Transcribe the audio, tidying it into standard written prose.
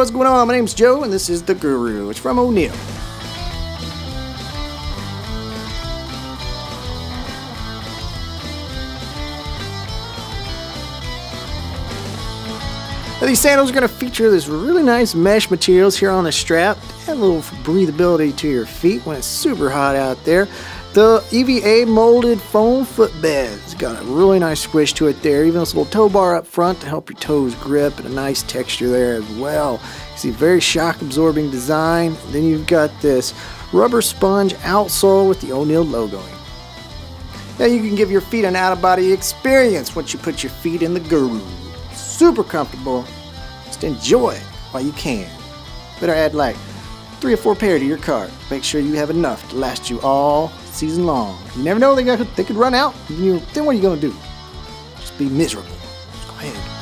what's going on? My name's Joe and this is The Guru. It's from O'Neill. Now, these sandals are going to feature this really nice mesh materials here on the strap. Add a little breathability to your feet when it's super hot out there. The EVA molded foam footbed. It's got a really nice squish to it there. Even this little toe bar up front to help your toes grip, and a nice texture there as well. You see, very shock absorbing design. Then you've got this rubber sponge outsole with the O'Neill logo. Now you can give your feet an out-of-body experience once you put your feet in the Guru. Super comfortable. Just enjoy it while you can. Better add like 3 or 4 pair to your cart. Make sure you have enough to last you all season long. You never know, they could run out. Then what are you gonna do? Just be miserable. Just go ahead.